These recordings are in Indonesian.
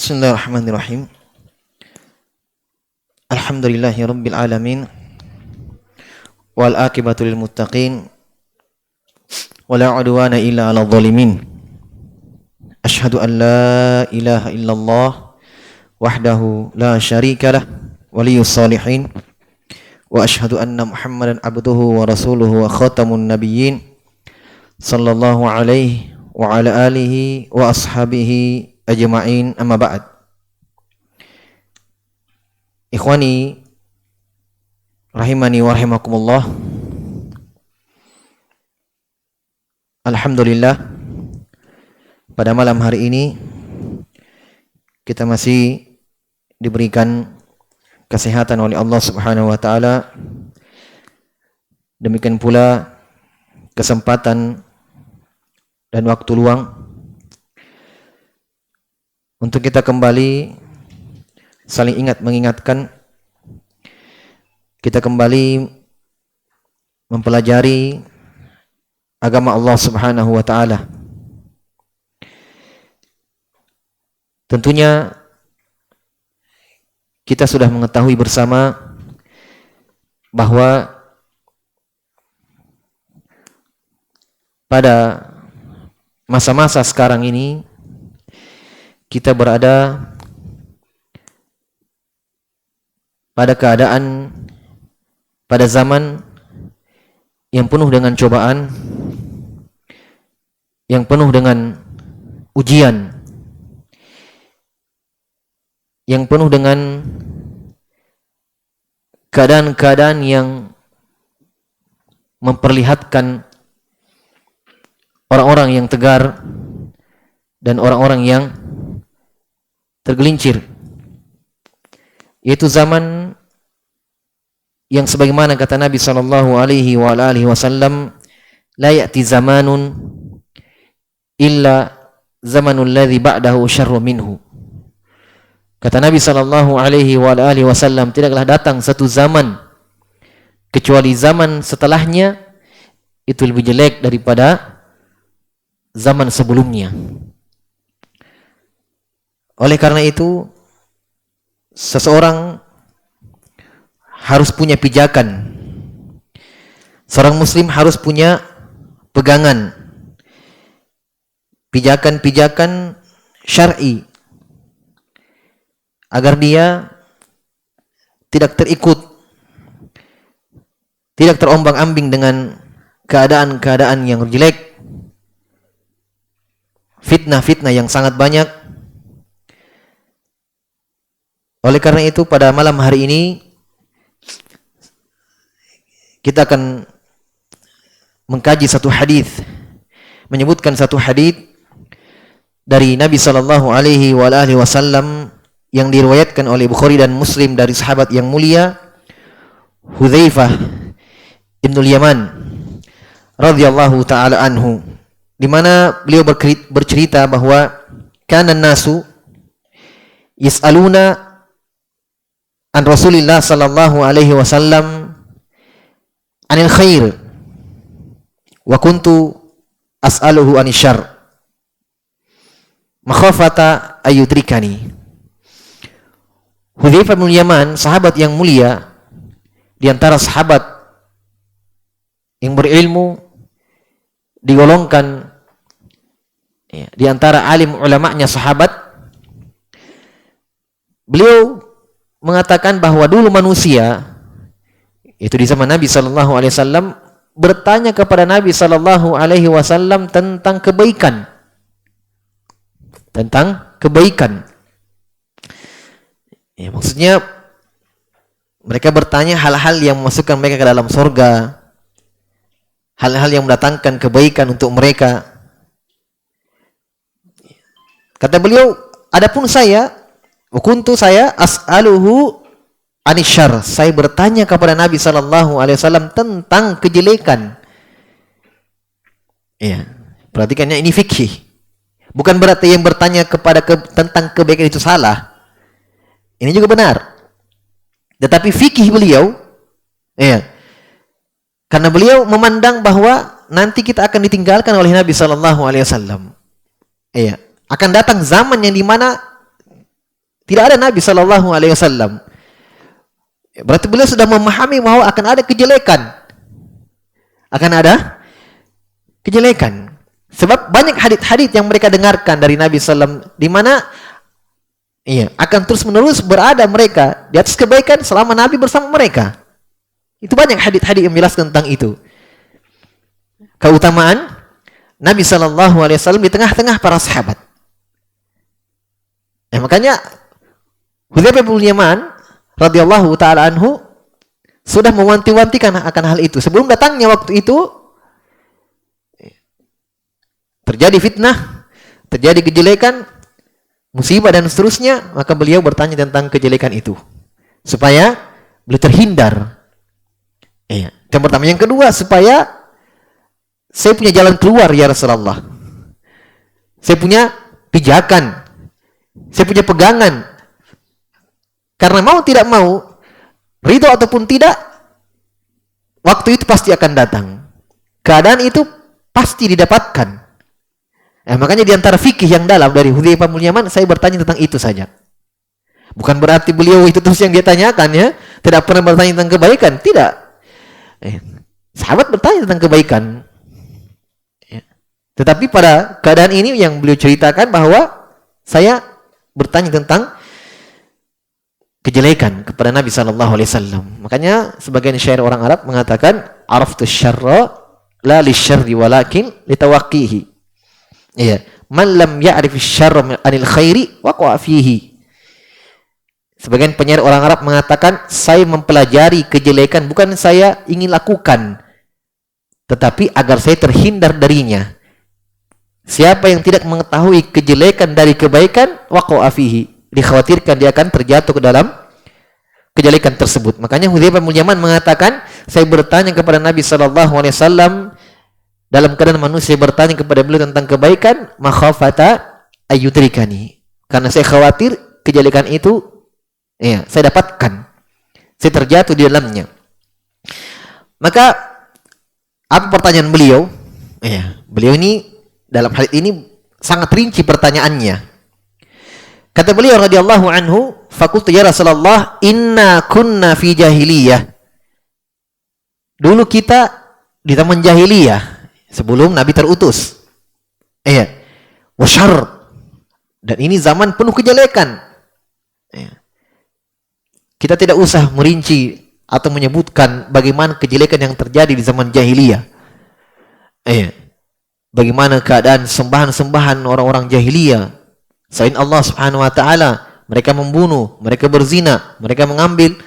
Bismillahirrahmanirrahim. Alhamdulillahi rabbil alamin. Wal akibatu lil muttaqin. Wala udwana illa 'alal zalimin. Asyhadu an la ilaha illallah wahdahu la syarikalah waliyus salihin. Wa asyhadu anna Muhammadan abduhu wa rasuluhu wa khatamun nabiyyin. Sallallahu alaihi wa ala alihi wa ashabihi ajma'in, amma ba'd. Ikhwani rahimani wa rahimakumullah. Alhamdulillah, pada malam hari ini kita masih diberikan kesehatan oleh Allah Subhanahu wa taala. Demikian pula kesempatan dan waktu luang untuk kita kembali saling ingat mengingatkan, kita kembali mempelajari agama Allah Subhanahu wa taala. Tentunya kita sudah mengetahui bersama bahwa pada masa-masa sekarang ini kita berada pada keadaan, pada zaman yang penuh dengan cobaan, yang penuh dengan ujian, yang penuh dengan keadaan-keadaan yang memperlihatkan orang-orang yang tegar dan orang-orang yang tergelincir. Yaitu zaman yang sebagaimana kata Nabi sallallahu alaihi wasallam, la ya'ti zamanun illa zamanul ladzi ba'dahu syarru minhu. Kata Nabi sallallahu alaihi wasallam, tidaklah datang satu zaman kecuali zaman setelahnya itu lebih jelek daripada zaman sebelumnya. Oleh karena itu, seseorang harus punya pijakan. Seorang muslim harus punya pegangan, pijakan-pijakan syar'i, agar dia tidak terikut, tidak terombang-ambing dengan keadaan-keadaan yang jelek, fitnah-fitnah yang sangat banyak. Oleh karena itu, pada malam hari ini kita akan mengkaji satu hadis, menyebutkan satu hadis dari Nabi sallallahu alaihi wasallam yang diriwayatkan oleh Bukhari dan Muslim dari sahabat yang mulia Hudzaifah ibnul Yaman radhiyallahu taala anhu, di mana beliau bercerita bahwa kana nasu yas'aluna an Rasulillah sallallahu alaihi wasallam anil khair wa kuntu as'aluhu anil syarr makhafata ayudrikani. Hudzaifah bin Yaman, sahabat yang mulia, di antara sahabat yang berilmu, digolongkan di antara alim ulama'nya sahabat. Beliau mengatakan bahwa dulu manusia, itu di zaman Nabi sallallahu alaihi wasallam, bertanya kepada Nabi sallallahu alaihi wasallam tentang kebaikan. Tentang kebaikan. Ya, maksudnya mereka bertanya hal-hal yang memasukkan mereka ke dalam surga, hal-hal yang mendatangkan kebaikan untuk mereka. Kata beliau, adapun saya, kuntu saya as'aluhu anisyar, saya bertanya kepada Nabi sallallahu alaihi wasallam tentang kejelekan. Iya, perhatikannya, ini fikih. Bukan berarti yang bertanya tentang kebaikan itu salah. Ini juga benar. Tetapi fikih beliau, iya, karena beliau memandang bahwa nanti kita akan ditinggalkan oleh Nabi sallallahu alaihi wasallam. Iya, akan datang zaman yang dimana Tidak ada Nabi Shallallahu Alaihi Wasallam. Berarti beliau sudah memahami bahwa akan ada kejelekan. Akan ada kejelekan. Sebab banyak hadits-hadits yang mereka dengarkan dari Nabi SAW, di mana akan terus-menerus berada mereka di atas kebaikan selama Nabi bersama mereka. Itu banyak hadits-hadits yang menjelaskan tentang itu. Keutamaan Nabi SAW di tengah-tengah para sahabat. Makanya Hudzaifah bin Yaman radhiyallahu taala anhu sudah mewanti-wantikan akan hal itu. Sebelum datangnya waktu itu terjadi fitnah, terjadi kejelekan, musibah dan seterusnya, maka beliau bertanya tentang kejelekan itu supaya beliau terhindar. Yang pertama, yang kedua, supaya saya punya jalan keluar ya Rasulullah. Saya punya pijakan, saya punya pegangan. Karena mau tidak mau, ridho ataupun tidak, waktu itu pasti akan datang. Keadaan itu pasti didapatkan. Makanya di antara fikih yang dalam dari Hudzaifah bin Yaman, saya bertanya tentang itu saja. Bukan berarti beliau itu terus yang dia tanyakan ya, tidak pernah bertanya tentang kebaikan, tidak. Sahabat bertanya tentang kebaikan. Tetapi pada keadaan ini yang beliau ceritakan bahwa saya bertanya tentang kejelekan kepada Nabi sallallahu alaihi wasallam. Makanya sebagian syair orang Arab mengatakan araftu syarra la lisyarri walakin litawaqqihi. Man lam ya'rif syarra anil khairi waqa'a fihi. Sebagian penyair orang Arab mengatakan, saya mempelajari kejelekan bukan saya ingin lakukan, tetapi agar saya terhindar darinya. Siapa yang tidak mengetahui kejelekan dari kebaikan, waqa'a fihi, dikhawatirkan dia akan terjatuh ke dalam kejelekan tersebut. Makanya Hudzaifah bin Yaman mengatakan, saya bertanya kepada Nabi sallallahu alaihi wasallam dalam keadaan manusia bertanya kepada beliau tentang kebaikan, makhafata ayyudrikani, karena saya khawatir kejelekan itu saya dapatkan, saya terjatuh di dalamnya. Maka apa pertanyaan beliau? Beliau ini dalam hal ini sangat rinci pertanyaannya. Kata beliau radhiyallahu anhu, faqultu ya Rasulullah, inna kunna fi jahiliyah. Dulu kita di zaman jahiliyah sebelum Nabi terutus. Wasyarr, dan ini zaman penuh kejelekan. Kita tidak usah merinci atau menyebutkan bagaimana kejelekan yang terjadi di zaman jahiliyah. Bagaimana keadaan sembahan-sembahan orang-orang jahiliyah selain Allah Subhanahu wa taala. Mereka membunuh, mereka berzina, mereka mengambil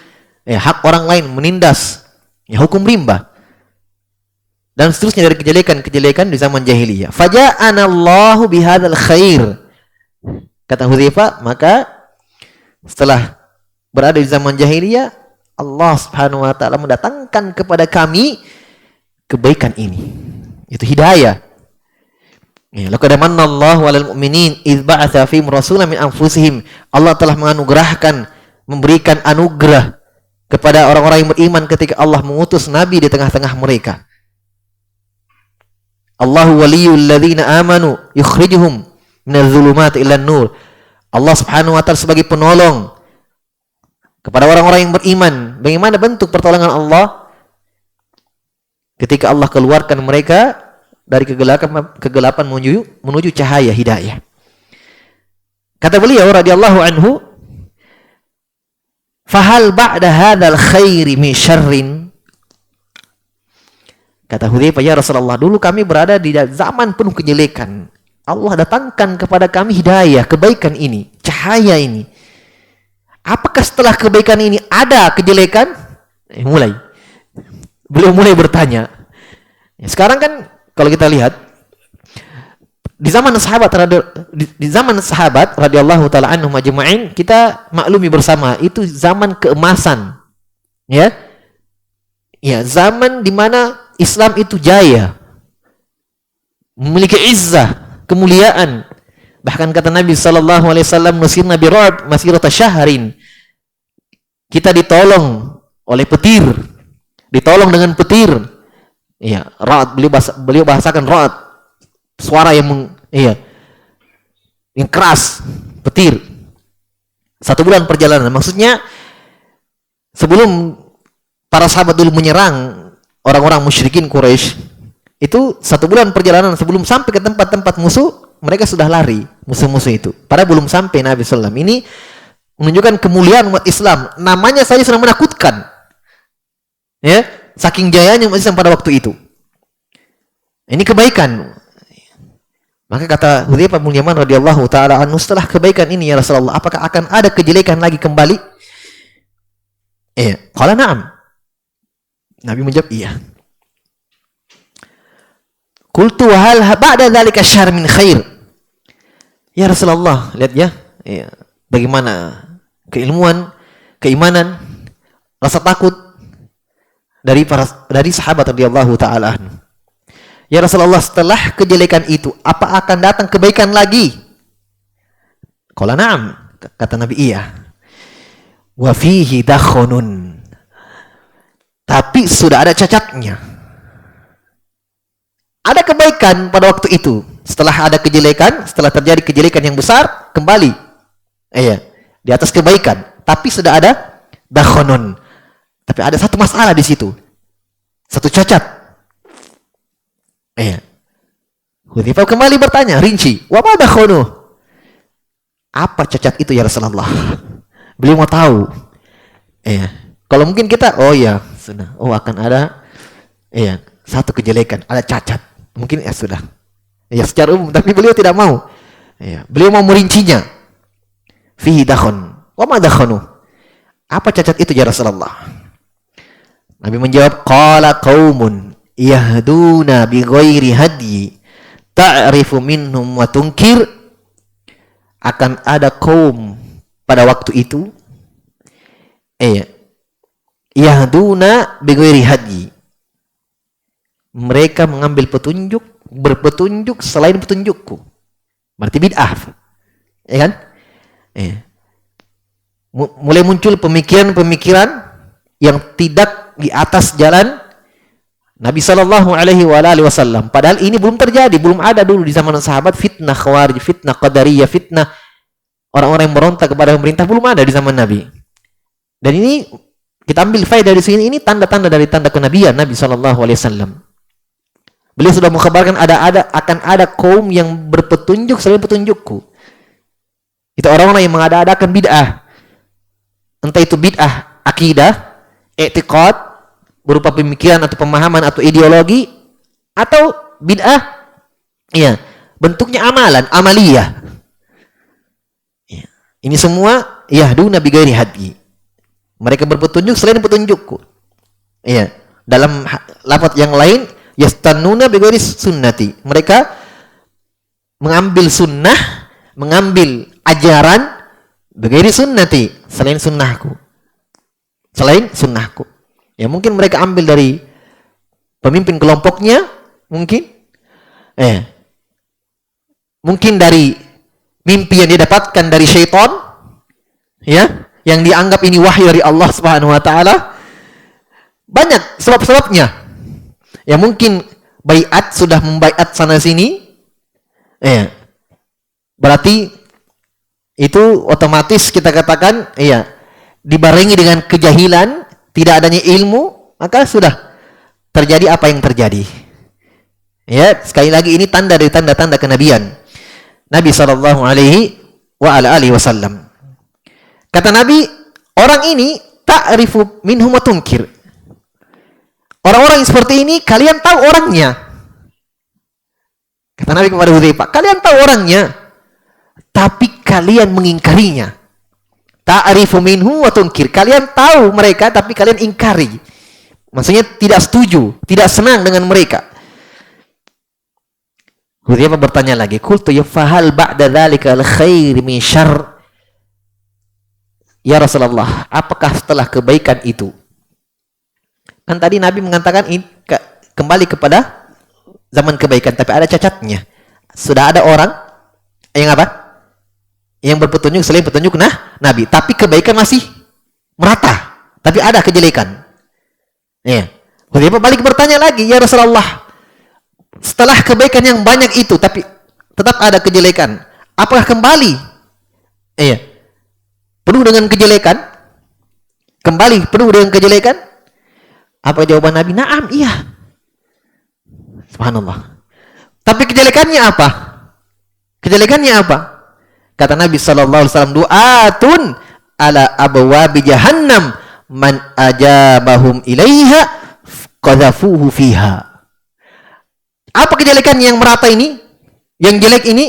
hak orang lain, menindas, hukum rimba, dan seterusnya dari kejelekan-kejelekan di zaman jahiliyah. Faja'ana Allahu bihadzal khair. Kata Hudzaifah, maka setelah berada di zaman jahiliyah, Allah Subhanahu wa taala mendatangkan kepada kami kebaikan ini. Itu hidayah. Laqad manna Allahu 'alal mu'minin idz ba'atsa fihim rasulan min anfusihim. Allah telah menganugerahkan, memberikan anugerah kepada orang-orang yang beriman ketika Allah mengutus nabi di tengah-tengah mereka. Allahu waliyul ladzina amanu yukhrijuhum minadz zulumati ilan nur. Allah Subhanahu wa taala sebagai penolong kepada orang-orang yang beriman. Bagaimana bentuk pertolongan Allah? Ketika Allah keluarkan mereka dari kegelapan menuju cahaya hidayah. Kata beliau radhiyallahu anhu, fahal ba'da hadzal khairi min syarrin. Kata Hudzaifah, ya Rasulullah, dulu kami berada di zaman penuh kejelekan. Allah datangkan kepada kami hidayah, kebaikan ini, cahaya ini. Apakah setelah kebaikan ini ada kejelekan? Beliau mulai bertanya. Sekarang kan kalau kita lihat di zaman sahabat radhiyallahu taala anhum ajma'in, kita maklumi bersama itu zaman keemasan. Zaman di mana Islam itu jaya, memiliki izzah, kemuliaan. Bahkan kata Nabi sallallahu alaihi wasallam, nusirna birad masirata syahrin. Kita ditolong oleh petir. Ditolong dengan petir. Ra'd, beliau bahasakan ra'd. Suara yang keras, petir. 1 bulan perjalanan. Maksudnya sebelum para sahabat dulu menyerang orang-orang musyrikin Quraisy, itu 1 bulan perjalanan sebelum sampai ke tempat-tempat musuh, mereka sudah lari, musuh-musuh itu. Padahal belum sampai Nabi SAW. Ini menunjukkan kemuliaan umat Islam. Namanya saja sudah menakutkan. Ya, saking jayanya umat Islam pada waktu itu. Ini kebaikan. Maka kata Hudzaifah bin Yaman radhiyallahu taala anhu, setelah kebaikan ini ya Rasulullah, apakah akan ada kejelekan lagi kembali? Qala na'am. Nabi menjawab iya. Qultu wa hal ba'da dzalika syarr min khair? Ya Rasulullah, lihat ya. Bagaimana keilmuan, keimanan, rasa takut dari sahabat radhiyallahu taala anhu. Ya Rasulullah, setelah kejelekan itu, apa akan datang kebaikan lagi? Qala na'am, kata Nabi iya. Wa fihi dakhunun. Tapi sudah ada cacatnya. Ada kebaikan pada waktu itu. Setelah ada kejelekan, setelah terjadi kejelekan yang besar, kembali. Di atas kebaikan. Tapi sudah ada dakhunun. Tapi ada satu masalah di situ. Satu cacat. Hudzaifah kembali bertanya, rinci. Wa ma dakhunu? Apa cacat itu ya Rasulullah? Beliau mau tahu. Kalau mungkin kita, sudah. Akan ada satu kejelekan, ada cacat. Mungkin sudah. Secara umum, tapi beliau tidak mau. Beliau mau merincinya. Fihi dakhun. Wa ma dakhunu? Apa cacat itu ya Rasulullah? Nabi menjawab, qala qaumun yahduna bi ghairi hadyi ta'rifu minhum wa tunkir. Akan ada kaum pada waktu itu yahduna bi ghairi hadyi, mereka mengambil petunjuk, berpetunjuk selain petunjukku. Berarti bid'ah. Kan? Mulai muncul pemikiran-pemikiran yang tidak di atas jalan Nabi Shallallahu Alaihi Wasallam. Padahal ini belum terjadi, belum ada dulu di zaman sahabat fitnah Khawarij, fitnah Qadariyah, fitnah orang-orang yang berontak kepada pemerintah, belum ada di zaman Nabi. Dan ini kita ambil faedah dari sini, ini tanda-tanda dari tanda kenabian Nabi Shallallahu Alaihi Wasallam. Beliau sudah mengkhabarkan akan ada kaum yang berpetunjuk selain petunjukku. Itu orang-orang yang mengada-adakan bid'ah. Entah itu bid'ah akidah, i'tiqad, berupa pemikiran atau pemahaman atau ideologi, atau bid'ah bentuknya amalan, amaliyah. Ini semua yahduna bi ghairi hadyi. Mereka berpetunjuk selain petunjukku. Dalam lafaz yang lain, yastannuna bi ghairi sunnati. Mereka mengambil sunnah, mengambil ajaran bi ghairi sunnati, selain sunnahku. Selain sunnahku. Mungkin mereka ambil dari pemimpin kelompoknya, mungkin dari mimpi yang didapatkan dari syaitan, yang dianggap ini wahyu dari Allah Subhanahu Wa Taala. Banyak sebab-sebabnya. Mungkin baiat, sudah membaiat sana sini, berarti itu otomatis kita katakan, dibarengi dengan kejahilan, tidak adanya ilmu, maka sudah terjadi apa yang terjadi. Sekali lagi ini tanda dari tanda-tanda kenabian Nabi Shallallahu Alaihi Wasallam. Kata Nabi, orang ini ta'rifu minhum wa tunkir. Orang-orang yang seperti ini kalian tahu orangnya. Kata Nabi kepada Hudzaifah, kalian tahu orangnya, tapi kalian mengingkarinya. Ta'rifu minhu wa tunkir. Kalian tahu mereka tapi kalian ingkari. Maksudnya tidak setuju, tidak senang dengan mereka. Hudzaifah bertanya lagi, qultu ya fahal ba'da dzalika al-khair min syarr? Ya Rasulullah, apakah setelah kebaikan itu? Kan tadi Nabi mengatakan kembali kepada zaman kebaikan, tapi ada cacatnya. Sudah ada orang yang apa? Yang berpetunjuk selain petunjuk Nabi, tapi kebaikan masih merata, tapi ada kejelekan. Hudzaifah balik bertanya lagi, ya Rasulullah, setelah kebaikan yang banyak itu, tapi tetap ada kejelekan, apakah kembali penuh dengan kejelekan, kembali penuh dengan kejelekan? Apa jawaban Nabi? Naam, iya. Subhanallah. Tapi kejelekannya apa? Kejelekannya apa? Kata Nabi sallallahu alaihi wasallam, du'atun ala abwabi jahannam man ajabahum ilaiha qadhafuhu fiha. Apa kejelekan yang merata ini? Yang jelek ini?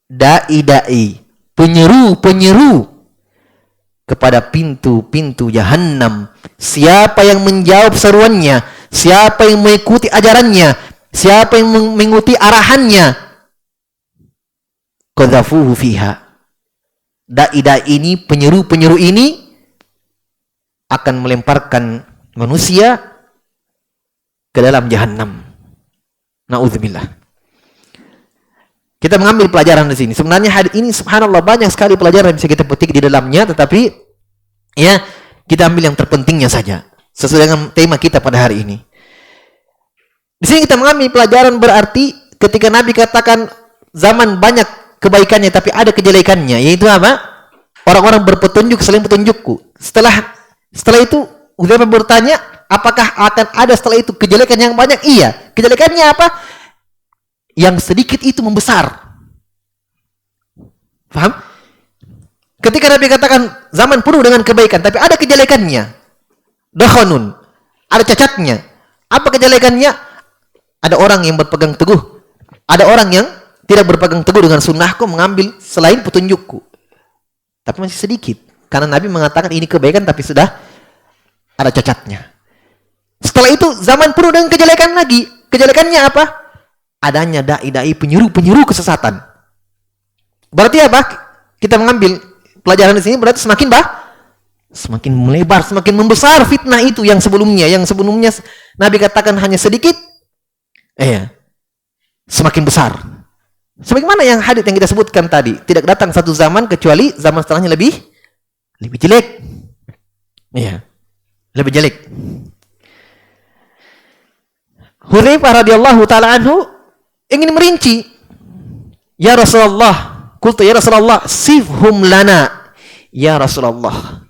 Dai-dai, penyeru-penyeru kepada pintu-pintu jahannam. Siapa yang menjawab seruannya, siapa yang mengikuti ajarannya, siapa yang mengikuti arahannya, qadhafuhu fiha. Dai-dai ini, penyeru-penyeru ini akan melemparkan manusia ke dalam jahannam. Na'udzubillah. Kita mengambil pelajaran di sini. Sebenarnya hadis ini subhanallah banyak sekali pelajaran yang bisa kita petik di dalamnya, tetapi ya kita ambil yang terpentingnya saja sesuai dengan tema kita pada hari ini. Di sini kita mengambil pelajaran berarti ketika Nabi katakan zaman banyak kebaikannya tapi ada kejelekannya, yaitu apa? Orang-orang berpetunjuk selain petunjukku. Setelah itu Hudzaifah bertanya, apakah akan ada setelah itu kejelekan yang banyak? Iya. Kejelekannya apa? Yang sedikit itu membesar. Paham? Ketika Nabi katakan zaman penuh dengan kebaikan tapi ada kejelekannya, dakhanun, ada cacatnya. Apa kejelekannya? Ada orang yang berpegang teguh, ada orang yang tidak berpegang teguh dengan sunnahku, mengambil selain petunjukku. Tapi masih sedikit. Karena Nabi mengatakan ini kebaikan tapi sudah ada cacatnya. Setelah itu zaman penuh dengan kejelekan lagi. Kejelekannya apa? Adanya dai-dai, penyeru-penyeru kesesatan. Berarti apa? Kita mengambil pelajaran di sini berarti semakin melebar, semakin membesar fitnah itu yang sebelumnya. Yang sebelumnya Nabi katakan hanya sedikit, semakin besar. Sebagaimana yang hadits yang kita sebutkan tadi, tidak datang satu zaman kecuali zaman setelahnya lebih jelek. Iya. Lebih jelek. Hudzaifah radhiyallahu taala anhu ingin merinci. Ya Rasulullah, qultu ya Rasulullah, sifhum lana. Ya Rasulullah,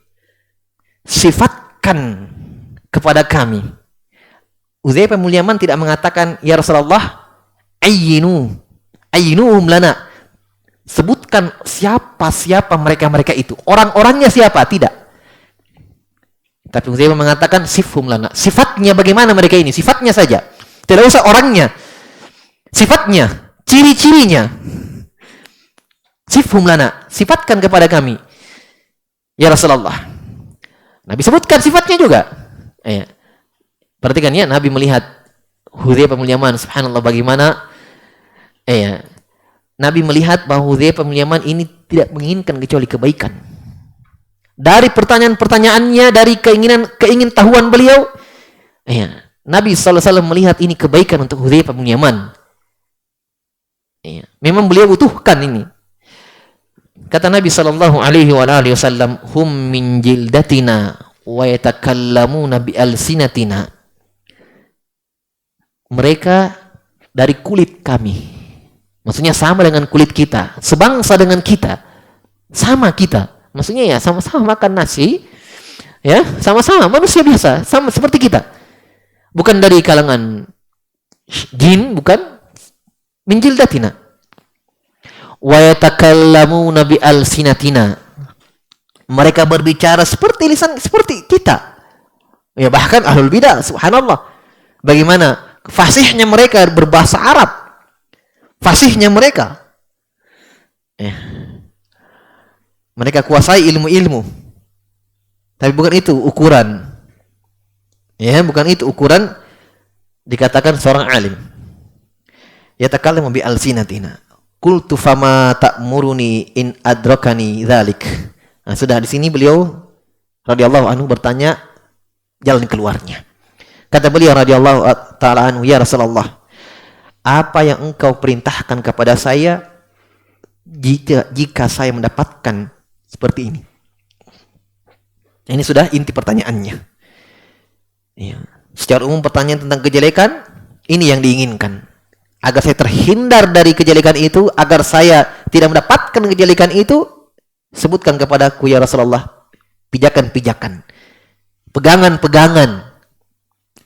sifatkan kepada kami. Hudzaifah bin Yaman tidak mengatakan ya Rasulullah, ayyinuhum lana. Sebutkan siapa mereka itu. Orang-orangnya siapa? Tidak. Tapi Hudzaifah mengatakan sifhum lana. Sifatnya bagaimana mereka ini? Sifatnya saja. Tidak usah orangnya. Sifatnya, ciri-cirinya. Sifhum lana. Sifatkan kepada kami. Ya Rasulullah. Nabi sebutkan sifatnya juga. Perhatikan ya, Nabi melihat Hudzaifah bin Yaman, subhanallah bagaimana Nabi melihat bahwa Hudzaifah bin Yaman ini tidak menginginkan kecuali kebaikan. Dari pertanyaan-pertanyaannya, dari keingintahuan beliau, Nabi SAW melihat ini kebaikan untuk Hudzaifah bin Yaman. Memang beliau butuhkan ini. Kata Nabi SAW, hum min jildatina wa yatakallamuna bi alsinatina. Mereka dari kulit kami. Maksudnya sama dengan kulit kita, sebangsa dengan kita, sama kita. Maksudnya ya sama-sama makan nasi, ya sama-sama manusia biasa, sama seperti kita. Bukan dari kalangan jin, bukan. Min jildatina. Wa yatakallamuna bi alsinatina. Mereka berbicara seperti lisan seperti kita. Ya bahkan ahlul bidah, subhanallah. Bagaimana fasihnya mereka berbahasa Arab. Fasihnya mereka. Mereka kuasai ilmu-ilmu. Tapi bukan itu ukuran. Bukan itu ukuran dikatakan seorang alim. Yatakallamu bi alsinatina. Qultu fama ta'muruni in adrakani dzalik. Nah, sudah di sini beliau radhiyallahu anhu bertanya jalan keluarnya. Kata beliau radhiyallahu taala anhu, ya Rasulullah, apa yang engkau perintahkan kepada saya jika saya mendapatkan seperti ini? Ini sudah inti pertanyaannya. Secara umum pertanyaan tentang kejelekan ini yang diinginkan. Agar saya terhindar dari kejelekan itu, agar saya tidak mendapatkan kejelekan itu, Sebutkan kepadaku ya Rasulullah pijakan-pijakan, pegangan-pegangan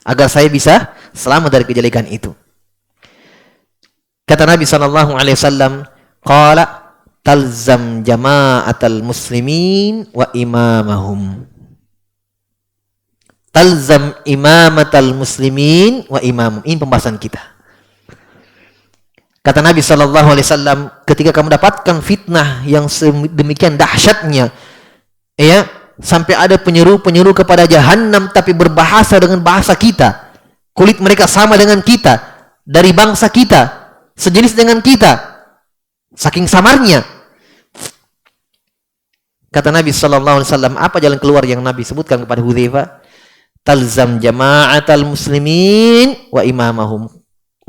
agar saya bisa selamat dari kejelekan itu. Kata Nabi sallallahu alaihi wasallam, qala talzam jama'atal muslimin wa imamahum. Talzam imamatal muslimin wa imamahum. Ini pembahasan kita. Kata Nabi sallallahu alaihi wasallam, ketika kamu dapatkan fitnah yang sedemikian dahsyatnya, ya, sampai ada penyeru-penyeru kepada jahanam tapi berbahasa dengan bahasa kita. Kulit mereka sama dengan kita, dari bangsa kita, sejenis dengan kita. Saking samarnya. Kata Nabi sallallahu alaihi wasallam, apa jalan keluar yang Nabi sebutkan kepada Hudzaifah? Talzam jama'atal muslimin wa imamahum.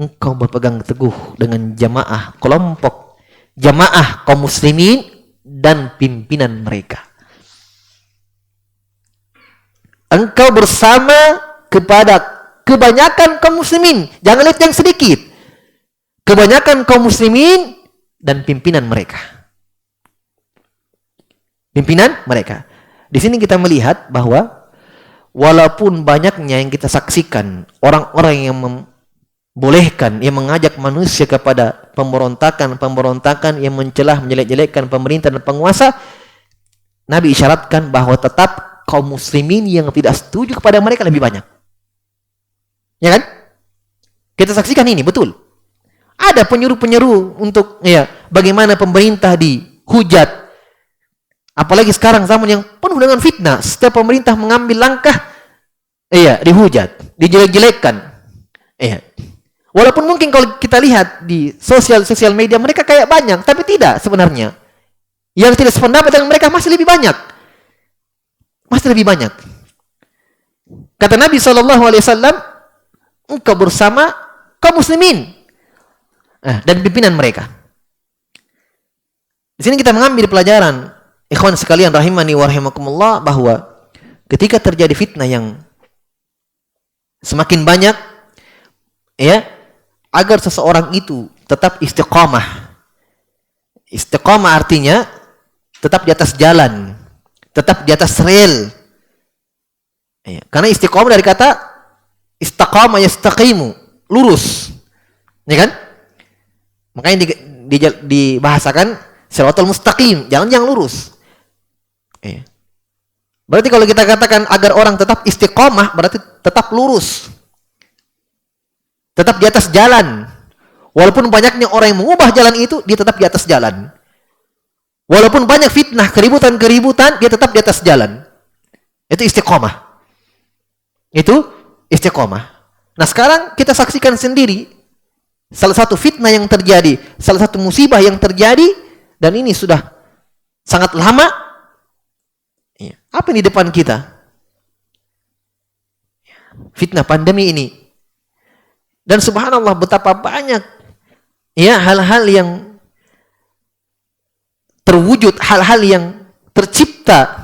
Engkau berpegang teguh dengan jamaah, kelompok jamaah kaum muslimin dan pimpinan mereka. Engkau bersama kepada kebanyakan kaum muslimin. Jangan lihat yang sedikit. Kebanyakan kaum muslimin dan pimpinan mereka. Pimpinan mereka. Di sini kita melihat bahwa walaupun banyaknya yang kita saksikan orang-orang yang membolehkan, yang mengajak manusia kepada pemberontakan, yang mencelah, menjelek-jelekkan pemerintah dan penguasa, Nabi isyaratkan bahwa tetap kaum muslimin yang tidak setuju kepada mereka lebih banyak. Ya kan? Kita saksikan ini, betul. Ada penyeru-penyeru untuk bagaimana pemerintah dihujat. Apalagi sekarang zaman yang penuh dengan fitnah. Setiap pemerintah mengambil langkah, dihujat, dijelek-jelekkan. Walaupun mungkin kalau kita lihat di sosial media mereka kayak banyak, tapi tidak sebenarnya. Yang tidak sependapat dengan mereka masih lebih banyak. Masih lebih banyak. Kata Nabi SAW, engkau bersama kaum muslimin dan pimpinan mereka. Di sini kita mengambil pelajaran, ikhwan sekalian rahimani wa rahimakumullah, bahwa ketika terjadi fitnah yang semakin banyak, agar seseorang itu tetap istiqamah. Istiqamah artinya tetap di atas jalan, tetap di atas rel. Karena istiqamah dari kata istaqama yastaqimu, lurus. Ya kan? Makanya dibahasakan shiratal mustaqim, jalan yang lurus. Berarti kalau kita katakan agar orang tetap istiqamah, berarti tetap lurus. Tetap di atas jalan. Walaupun banyaknya orang yang mengubah jalan itu, dia tetap di atas jalan. Walaupun banyak fitnah, keributan, dia tetap di atas jalan. Itu istiqamah. Itu istiqamah. Nah sekarang kita saksikan sendiri salah satu fitnah yang terjadi, salah satu musibah yang terjadi, dan ini sudah sangat lama. Apa yang di depan kita? Fitnah pandemi ini. Dan subhanallah betapa banyak hal-hal yang terwujud, hal-hal yang tercipta,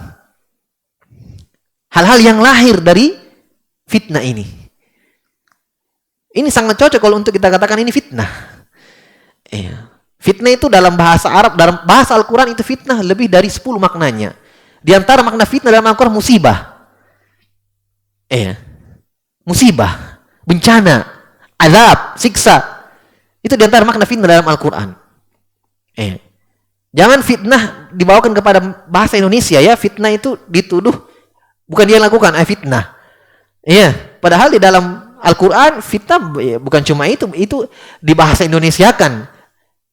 hal-hal yang lahir dari fitnah ini. Ini sangat cocok kalau untuk kita katakan ini fitnah. Fitnah itu dalam bahasa Arab, dalam bahasa Al-Quran itu fitnah lebih dari 10 maknanya. Di antara makna fitnah dalam Al-Quran musibah. Musibah, bencana, azab, siksa. Itu di antara makna fitnah dalam Al-Quran. Jangan fitnah dibawakan kepada bahasa Indonesia ya. Fitnah itu dituduh bukan dia lakukan, fitnah. Padahal di dalam Al-Quran fitnah bukan cuma itu dibahasa Indonesiakan,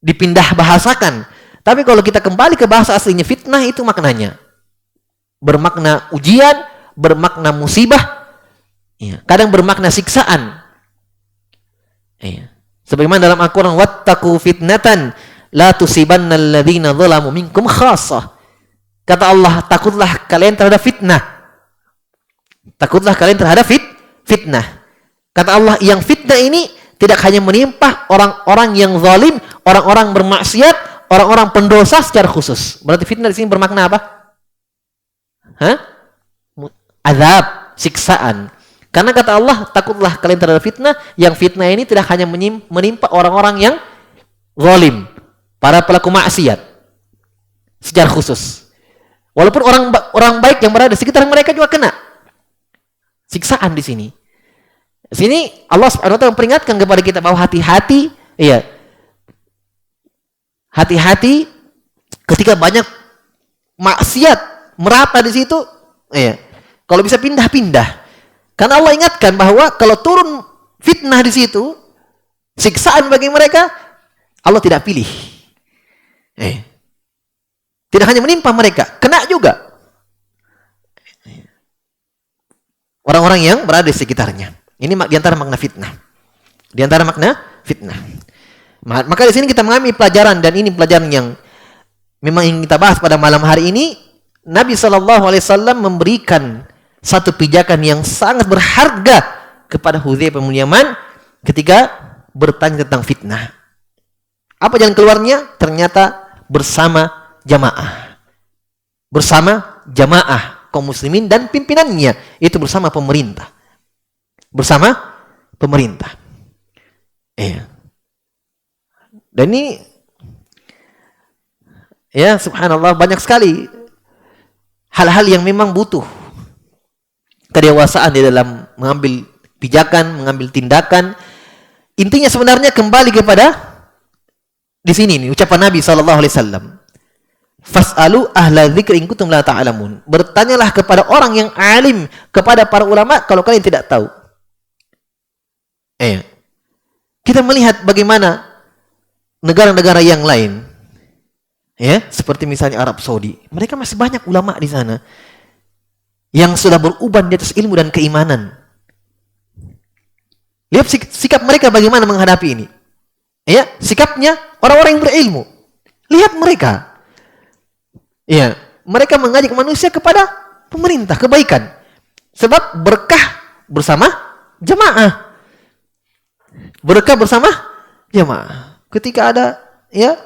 dipindah bahasakan. Tapi kalau kita kembali ke bahasa aslinya, fitnah itu maknanya bermakna ujian, bermakna musibah, kadang bermakna siksaan. Sebagaimana dalam Al-Quran, wattaqu fitnatan la tusibanna alladhina zalamu minkum khassah. Kata Allah, takutlah kalian terhadap fitnah. Takutlah kalian terhadap fitnah. Kata Allah, yang fitnah ini tidak hanya menimpa orang-orang yang zalim, orang-orang bermaksiat, orang-orang pendosa secara khusus. Berarti fitnah di sini bermakna apa? Azab, siksaan. Karena kata Allah, takutlah kalian terhadap fitnah, yang fitnah ini tidak hanya menimpa orang-orang yang zalim, para pelaku maksiat secara khusus. Walaupun orang baik yang berada di sekitar mereka juga kena siksaan di sini. Di sini Allah Subhanahu wa taala memperingatkan kepada kita bahwa hati-hati, iya. Hati-hati ketika banyak maksiat merata di situ, iya. Kalau bisa pindah-pindah. Karena Allah ingatkan bahwa kalau turun fitnah di situ, siksaan bagi mereka, Allah tidak pilih. Tidak hanya menimpa mereka, kena juga orang-orang yang berada di sekitarnya. Ini di antara makna fitnah. Di antara makna fitnah. Maka di sini kita mengambil pelajaran, dan ini pelajaran yang memang ingin kita bahas pada malam hari ini. Nabi SAW memberikan satu pijakan yang sangat berharga kepada Hudzaifah bin Yaman ketika bertanya tentang fitnah. Apa jalan keluarnya? Ternyata bersama jamaah. Bersama jamaah kaum muslimin dan pimpinannya, itu bersama pemerintah. Bersama pemerintah. Dan ini ya subhanallah, banyak sekali hal-hal yang memang butuh kedewasaan di dalam mengambil pijakan, mengambil tindakan. Intinya sebenarnya kembali kepada di sini nih ucapan Nabi SAW. Fas'alu ahla dzikri in kuntum la ta'lamun. Bertanyalah kepada orang yang alim, kepada para ulama kalau kalian tidak tahu. Kita melihat bagaimana negara-negara yang lain, ya, seperti misalnya Arab Saudi, mereka masih banyak ulama di sana yang sudah beruban di atas ilmu dan keimanan. Lihat sikap mereka bagaimana menghadapi ini. Ya, sikapnya orang-orang yang berilmu. Lihat mereka. Ya, mereka mengajak manusia kepada pemerintah, kebaikan. Sebab berkah bersama jamaah. Berkah bersama jamaah. Ketika ada ya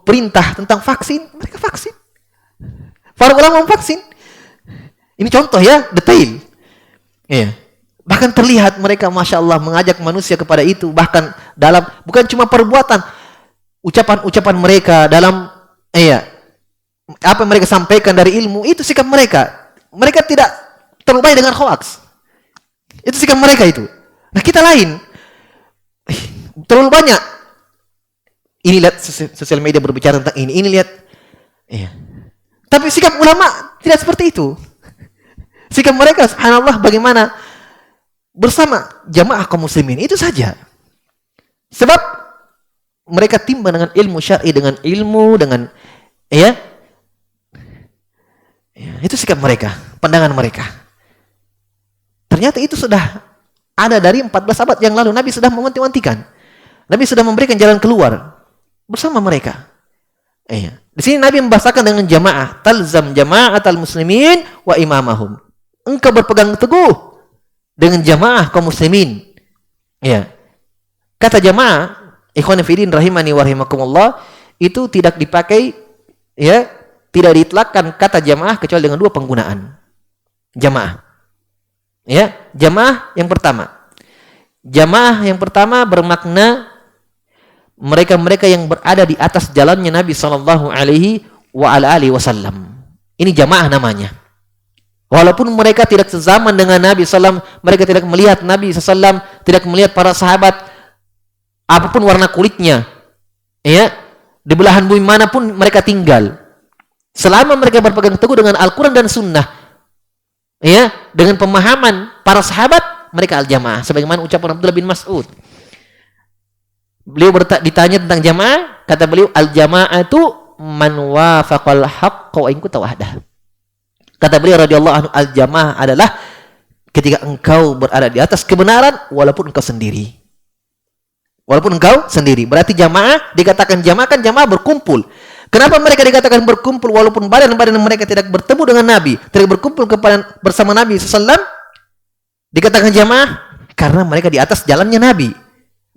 perintah tentang vaksin, mereka vaksin. Para ulama memvaksin. Ini contoh ya, detail. Ya. Bahkan terlihat mereka Masya Allah mengajak manusia kepada itu. Bahkan dalam, bukan cuma perbuatan, ucapan-ucapan mereka dalam apa yang mereka sampaikan dari ilmu, itu sikap mereka. Mereka tidak terlalu baik dengan hoax. Itu sikap mereka itu. Nah kita lain, terlalu banyak. Ini lihat sosial media berbicara tentang ini lihat. Tapi sikap ulama tidak seperti itu. Sikap mereka subhanallah bagaimana bersama jamaah kaum muslimin, itu saja. Sebab mereka timbang dengan ilmu syar'i, dengan ilmu, dengan itu sikap mereka, pandangan mereka. Ternyata itu sudah ada dari 14 abad yang lalu. Nabi sudah mewanti-wantikan. Nabi sudah memberikan jalan keluar bersama mereka. Di sini Nabi membahasakan dengan jamaah, talzam jama'atal muslimin wa imamahum. Engkau berpegang teguh dengan jamaah kaum muslimin. Kata jamaah, ikhwan fillah rahimani wa rahimakumullah, itu tidak dipakai, tidak diitlakkan kata jamaah kecuali dengan dua penggunaan. Jamaah. Jamaah yang pertama. Jamaah yang pertama bermakna mereka-mereka yang berada di atas jalannya Nabi sallallahu alaihi wasallam. Ini jamaah namanya. Walaupun mereka tidak sezaman dengan Nabi sallam, mereka tidak melihat Nabi sallam, tidak melihat para sahabat apapun warna kulitnya. Di belahan bumi manapun mereka tinggal. Selama mereka berpegang teguh dengan Al-Quran dan Sunnah, dengan pemahaman para sahabat, mereka al-jamaah. Sebagaimana ucapan Abdullah bin Mas'ud. Beliau ditanya tentang jamaah, kata beliau, al-jamaah itu man wafaqal haqqa wa in kunta wahdah. Kata beliau radhiyallahu anhu, al-jamaah adalah ketika engkau berada di atas kebenaran walaupun engkau sendiri. Walaupun engkau sendiri. Berarti jamaah, dikatakan jamaah kan jamaah berkumpul. Kenapa mereka dikatakan berkumpul walaupun badan-badan mereka tidak bertemu dengan Nabi, tidak berkumpul bersama Nabi SAW? Dikatakan jamaah karena mereka di atas jalannya Nabi.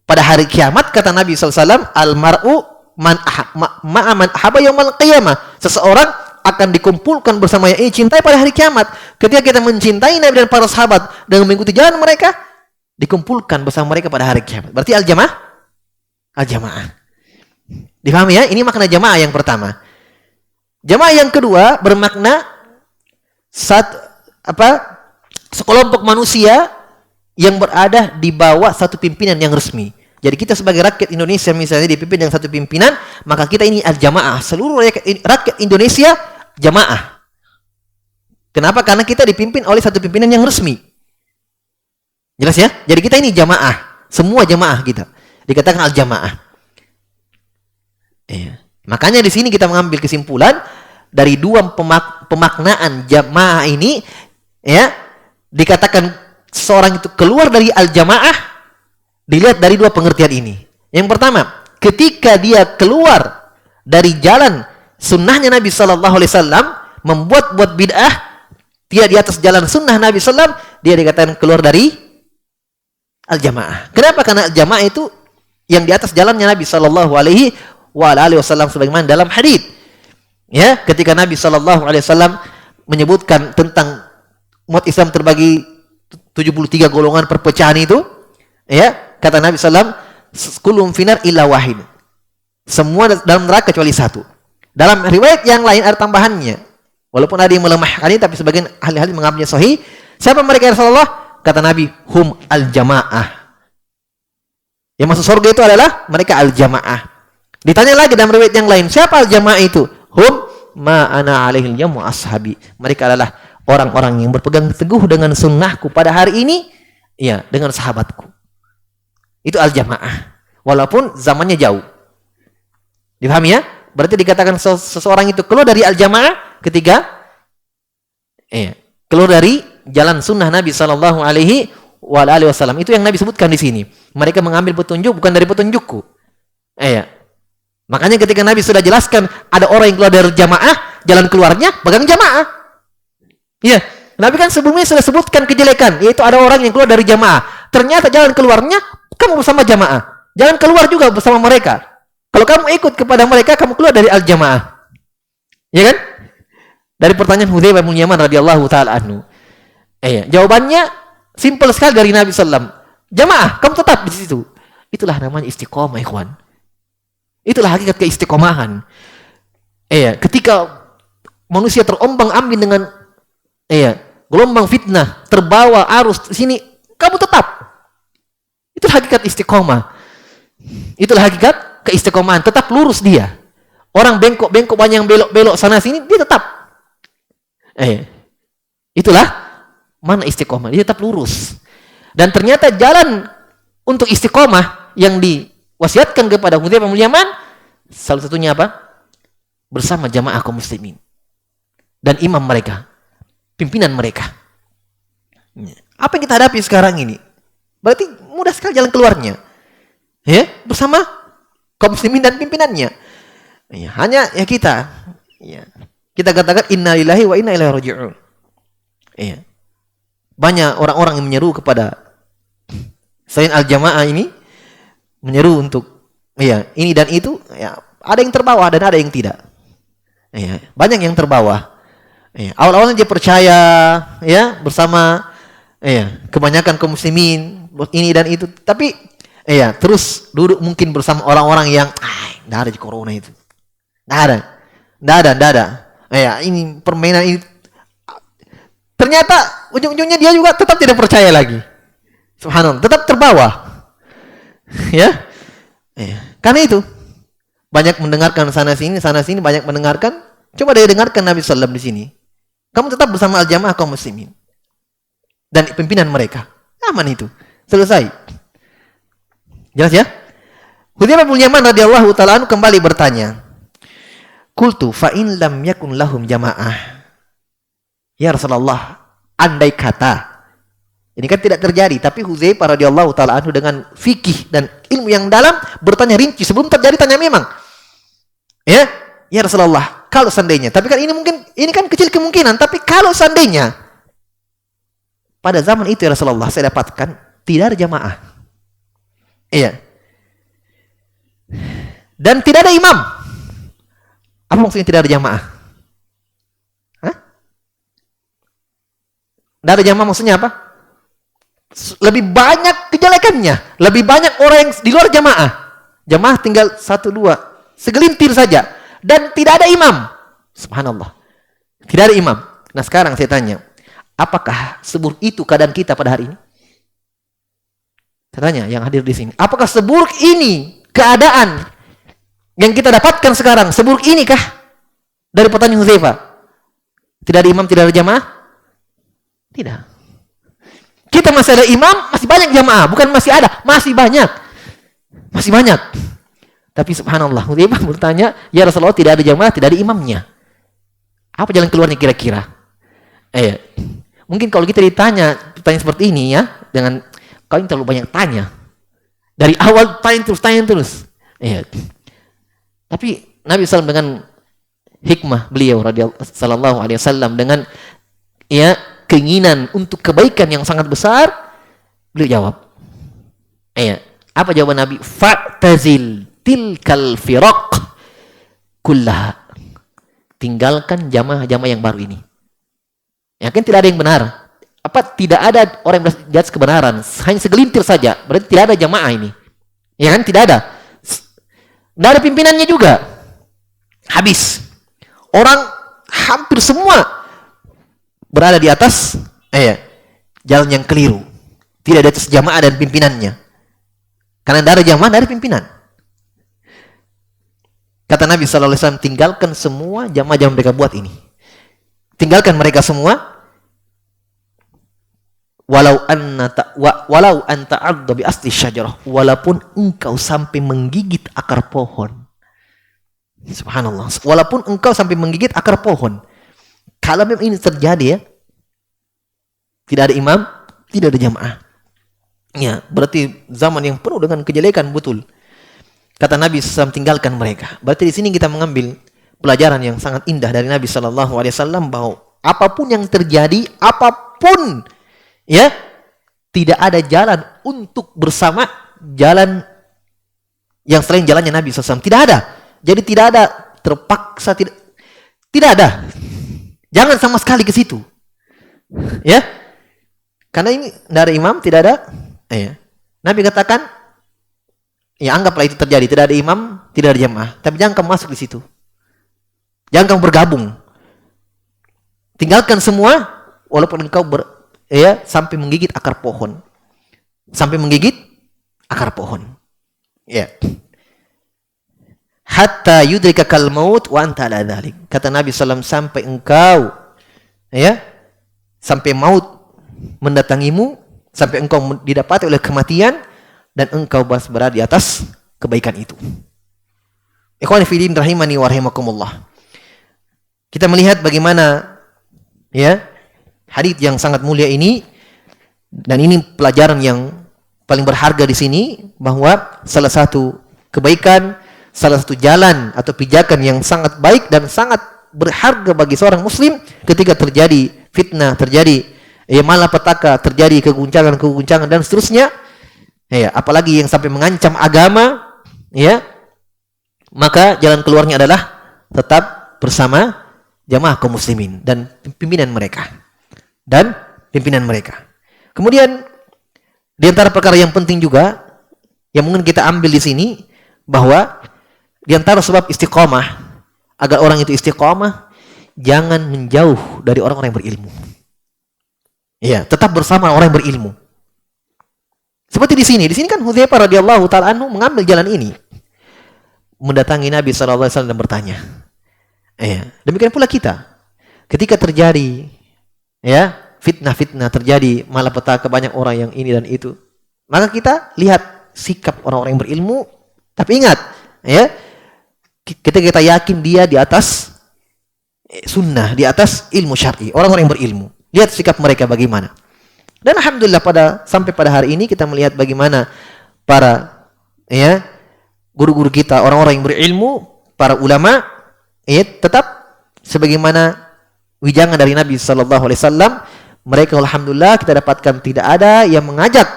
Pada hari kiamat kata Nabi SAW, al-mar'u ma'a man ahaba yaumal qiyamah. Seseorang akan dikumpulkan bersama yang ia cintai pada hari kiamat. Ketika kita mencintai Nabi dan para sahabat dengan mengikuti jalan mereka, dikumpulkan bersama mereka pada hari kiamat. Berarti al-jamaah? Al-jamaah. Difahami ya? Ini makna jamaah yang pertama. Jamaah yang kedua bermakna sekelompok manusia yang berada di bawah satu pimpinan yang resmi. Jadi kita sebagai rakyat Indonesia misalnya dipimpin dengan satu pimpinan, maka kita ini al-jamaah. Seluruh rakyat Indonesia jamaah. Kenapa? Karena kita dipimpin oleh satu pimpinan yang resmi. Jelas ya? Jadi kita ini jamaah. Semua jamaah kita. Dikatakan al-jamaah. Iya. Makanya di sini kita mengambil kesimpulan dari dua pemaknaan jamaah ini, ya, dikatakan seorang itu keluar dari al-jamaah dilihat dari dua pengertian ini. Yang pertama, ketika dia keluar dari jalan sunnahnya Nabi Sallallahu Alaihi Wasallam, membuat bid'ah, tidak di atas jalan sunnah Nabi Sallam, dia dikatakan keluar dari al-jamaah. Kenapa? Karena al-jamaah itu yang di atas jalannya Nabi Sallallahu Alaihi Wasallam, sebagaimana dalam hadits. Ya, ketika Nabi Sallallahu Alaihi Wasallam menyebutkan tentang umat Islam terbagi 73 golongan perpecahan itu, ya, kata Nabi Sallam, kulum finar illa wahid. Semua dalam neraka kecuali satu. Dalam riwayat yang lain ada tambahannya. Walaupun ada yang melemahkan ini, tapi sebagian ahli-ahli menganggapnya sahih. Siapa mereka ya Rasulullah? Kata Nabi, hum al-jamaah. Yang masuk surga itu adalah mereka al-jamaah. Ditanya lagi dalam riwayat yang lain, siapa al-jamaah itu? Hum ma ana alaihil yaum ashabi. Mereka adalah orang-orang yang berpegang teguh dengan sunnahku pada hari ini, ya, dengan sahabatku. Itu al-jamaah. Walaupun zamannya jauh. Dipahami ya? Berarti dikatakan seseorang itu keluar dari al-jamaah ketika keluar dari jalan sunnah Nabi Sallallahu Alaihi Wasallam. Itu yang Nabi sebutkan di sini. Mereka mengambil petunjuk bukan dari petunjukku. Makanya ketika Nabi sudah jelaskan ada orang yang keluar dari jamaah, jalan keluarnya pegang jamaah. Iya, Nabi kan sebelumnya sudah sebutkan kejelekan, yaitu ada orang yang keluar dari jamaah. Ternyata jalan keluarnya kamu bersama jamaah. Jangan keluar juga bersama mereka. Kalau kamu ikut kepada mereka, kamu keluar dari al-jamaah. Ya kan? Dari pertanyaan Hudzaifah bin Yaman radhiyallahu taala anhu. Jawabannya simpel sekali dari Nabi sallam. Jamaah, kamu tetap di situ. Itulah namanya istiqomah, ikhwan. Itulah hakikat keistiqomahan. Ketika manusia terombang-ambing dengan gelombang fitnah, terbawa arus sini, kamu tetap. Itulah hakikat istiqomah. Itulah hakikat keistiqomahan, tetap lurus dia. Orang bengkok-bengkok banyak yang belok-belok sana sini, dia tetap. Itulah mana istiqomah, dia tetap lurus. Dan ternyata jalan untuk istiqomah yang diwasiatkan kepada Hudzaifah bin Yaman, salah satunya apa? Bersama jamaah kaum muslimin dan imam mereka, pimpinan mereka. Apa yang kita hadapi sekarang ini? Berarti mudah sekali jalan keluarnya. Bersama kaum muslimin dan pimpinannya. Hanya kita katakan inna lillahi wa inna ilaihi raji'un. Banyak orang-orang yang menyeru kepada selain al-jamaah ini, menyeru untuk ini dan itu, ada yang terbawa dan ada yang tidak. Banyak yang terbawa. Awal-awalnya dia percaya bersama kebanyakan kaum muslimin ini dan itu, tapi terus duduk mungkin bersama orang-orang yang enggak ada di corona itu. Enggak ada. Ini permainan ini. Ternyata ujung-ujungnya dia juga tetap tidak percaya lagi. Subhanallah, tetap terbawa. Karena itu banyak mendengarkan sana sini banyak mendengarkan. Coba dia dengarkan Nabi sallallahu di sini. Kamu tetap bersama al-jamaah kaum muslimin dan pimpinan mereka. Aman itu. Selesai. Jelas ya? Hudzaifah bin Yaman radhiyallahu taala anhu kembali bertanya. Qultu fa in lam yakun lahum jamaah. Ya Rasulullah, andai kata ini kan tidak terjadi, tapi Hudzaifah radhiyallahu taala anhu dengan fikih dan ilmu yang dalam bertanya rinci sebelum terjadi, tanya memang. Ya Rasulullah, kalau seandainya, tapi kan ini kan kecil kemungkinan, tapi kalau seandainya pada zaman itu ya Rasulullah saya dapatkan tidak ada jamaah. Dan tidak ada imam. Apa maksudnya tidak ada jamaah? Tidak ada jamaah maksudnya apa? Lebih banyak kejelekannya, lebih banyak orang yang di luar jamaah. Jamaah tinggal 1, 2, segelintir saja, dan tidak ada imam. Subhanallah. Tidak ada imam. Nah sekarang saya tanya, apakah seburuk itu keadaan kita pada hari ini? Saya tanya yang hadir di sini, apakah seburuk ini keadaan yang kita dapatkan sekarang? Seburuk ini kah? Dari pertanyaan Hudzaifah. Tidak ada imam, tidak ada jamaah? Tidak. Kita masih ada imam, masih banyak jamaah. Bukan masih ada, masih banyak. Masih banyak. Tapi subhanallah, Hudzaifah bertanya, ya Rasulullah, tidak ada jamaah, tidak ada imamnya. Apa jalan keluarnya kira-kira? Mungkin kalau kita ditanya pertanyaan seperti ini ya, dengan kau yang terlalu banyak tanya. Dari awal tanya terus. Tapi Nabi SAW dengan hikmah beliau sallallahu alaihi wasallam, dengan keinginan untuk kebaikan yang sangat besar, beliau jawab. Apa jawaban Nabi? Fa'tazil tilkal firaq kullaha. Tinggalkan jamaah-jamaah yang baru ini. Yakin tidak ada yang benar. Tidak ada orang yang di atas kebenaran, hanya segelintir saja. Berarti tidak ada jamaah ini. Ya kan? Tidak ada. Tidak ada pimpinannya juga. Habis. Orang hampir semua berada di atas jalan yang keliru. Tidak di atas jamaah dan pimpinannya. Karena tidak ada jamaah, tidak ada pimpinan. Kata Nabi SAW, tinggalkan semua jamaah-jamaah mereka buat ini. Tinggalkan mereka semua. Walau anta adda bi asli syajarah, walaupun engkau sampai menggigit akar pohon. Subhanallah. Walaupun engkau sampai menggigit akar pohon. Kalau memang ini terjadi ya, tidak ada imam, tidak ada jamaah. Ya, berarti zaman yang penuh dengan kejelekan betul. Kata Nabi SAW, tinggalkan mereka. Berarti di sini kita mengambil pelajaran yang sangat indah dari Nabi SAW, bahwa apapun yang terjadi, apapun ya, tidak ada jalan untuk bersama jalan yang selain jalannya Nabi SAW. Tidak ada. Jadi tidak ada terpaksa, tidak ada. Jangan sama sekali ke situ. Ya. Karena ini tidak ada imam, tidak ada. Nabi katakan, ya anggaplah itu terjadi, tidak ada imam, tidak ada jamaah. Tapi jangan kamu masuk di situ. Jangan kamu bergabung. Tinggalkan semua, walaupun engkau sampai menggigit akar pohon. Sampai menggigit akar pohon. Ya. Hatta yudrikakal maut wa anta ala dzalik. Kata Nabi SAW, sampai engkau sampai maut mendatangimu, sampai engkau didapati oleh kematian dan engkau berada di atas kebaikan itu. Ikhwani fillah rahimani wa rahimakumullah. Kita melihat bagaimana hadits yang sangat mulia ini, dan ini pelajaran yang paling berharga di sini, bahwa salah satu kebaikan, salah satu jalan atau pijakan yang sangat baik dan sangat berharga bagi seorang muslim ketika terjadi fitnah, terjadi malapetaka, terjadi keguncangan dan seterusnya, apalagi yang sampai mengancam agama, maka jalan keluarnya adalah tetap bersama jamaah kaum muslimin dan pimpinan mereka. Kemudian di antara perkara yang penting juga yang mungkin kita ambil di sini, bahwa di antara sebab istiqomah, agar orang itu istiqomah, jangan menjauh dari orang-orang yang berilmu. Tetap bersama orang yang berilmu. Seperti di sini kan Hudzaifah radhiyallahu taala anhu mengambil jalan ini, mendatangi Nabi sallallahu alaihi wasallam dan bertanya. Demikian pula kita, ketika terjadi fitnah-fitnah, terjadi malapetaka, banyak orang yang ini dan itu, maka kita lihat sikap orang-orang yang berilmu. Tapi ingat, kita yakin dia di atas sunnah, di atas ilmu syar'i, orang-orang yang berilmu. Lihat sikap mereka bagaimana. Dan alhamdulillah sampai pada hari ini kita melihat bagaimana para guru-guru kita, orang-orang yang berilmu, para ulama, tetap sebagaimana wijangan dari Nabi sallallahu alaihi wasallam. Mereka alhamdulillah kita dapatkan tidak ada yang mengajak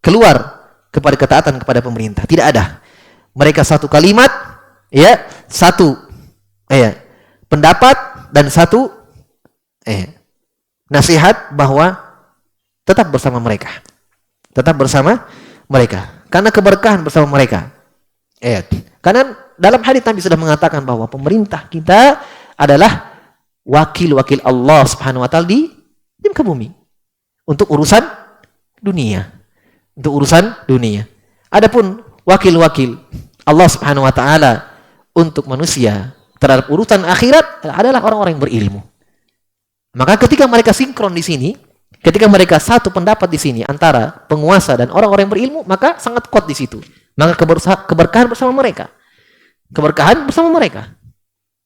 keluar kepada ketaatan kepada pemerintah. Tidak ada. Mereka satu kalimat, satu pendapat dan satu nasihat, bahwa tetap bersama mereka. Tetap bersama mereka. Karena keberkahan bersama mereka. Karena dalam hadits Nabi sudah mengatakan bahwa pemerintah kita adalah wakil-wakil Allah Subhanahu wa taala di muka bumi untuk urusan dunia. Untuk urusan dunia. Adapun wakil-wakil Allah Subhanahu wa taala untuk manusia terhadap urusan akhirat adalah orang-orang yang berilmu. Maka ketika mereka sinkron di sini, ketika mereka satu pendapat di sini antara penguasa dan orang-orang yang berilmu, maka sangat kuat di situ. Maka keberkahan bersama mereka. Keberkahan bersama mereka.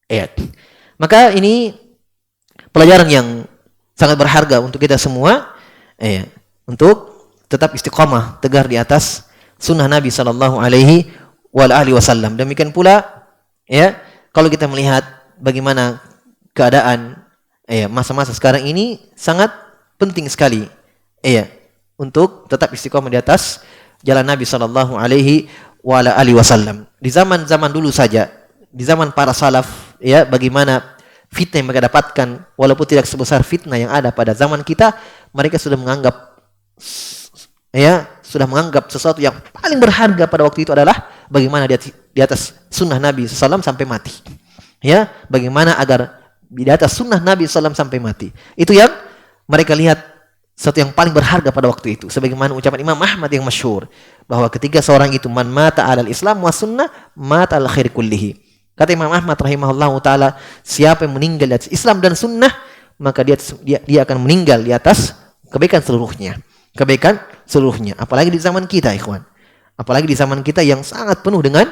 Ya. Maka ini pelajaran yang sangat berharga untuk kita semua, ya, untuk tetap istiqamah, tegar di atas sunnah Nabi sallallahu alaihi wasallam. Demikian pula, ya, kalau kita melihat bagaimana keadaan, ya, masa-masa sekarang ini sangat penting sekali, ya, untuk tetap istiqamah di atas jalan Nabi sallallahu alaihi wasallam. Di zaman-zaman dulu saja, di zaman para salaf, ya, bagaimana fitnah yang mereka dapatkan, walaupun tidak sebesar fitnah yang ada pada zaman kita, mereka sudah menganggap, ya, sudah menganggap sesuatu yang paling berharga pada waktu itu adalah bagaimana di atas sunnah Nabi SAW sampai mati. Ya, bagaimana agar di atas sunnah Nabi SAW sampai mati. Itu yang mereka lihat sesuatu yang paling berharga pada waktu itu. Sebagaimana ucapan Imam Ahmad yang masyhur, bahwa ketika seorang itu man mata alal Islam wa sunnah mata al khair kullihi. Kata Imam Ahmad rahimahullahu taala, siapa yang meninggal di atas Islam dan sunnah, maka dia akan meninggal di atas kebaikan seluruhnya. Kebaikan seluruhnya. Apalagi di zaman kita, ikhwan. Apalagi di zaman kita yang sangat penuh dengan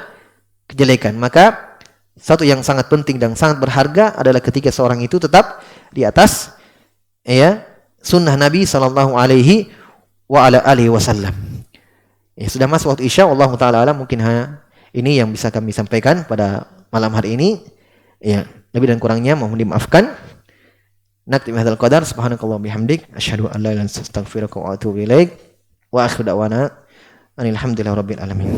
kejelekan. Maka satu yang sangat penting dan sangat berharga adalah ketika seorang itu tetap di atas, ya, sunnah Nabi sallallahu alaihi wasallam. Ya, sudah masuk waktu Isya, wallahu taala alam, mungkin ini yang bisa kami sampaikan pada malam hari ini. Ya, lebih dan kurangnya mohon dimaafkan. Naktim hadzal qadar, subhanakallah bihamdik, asyhadu an la ilaha illa anta astaghfiruka wa atubu ilaik. Wa akhiru da'wana alhamdulillahi rabbil alamin.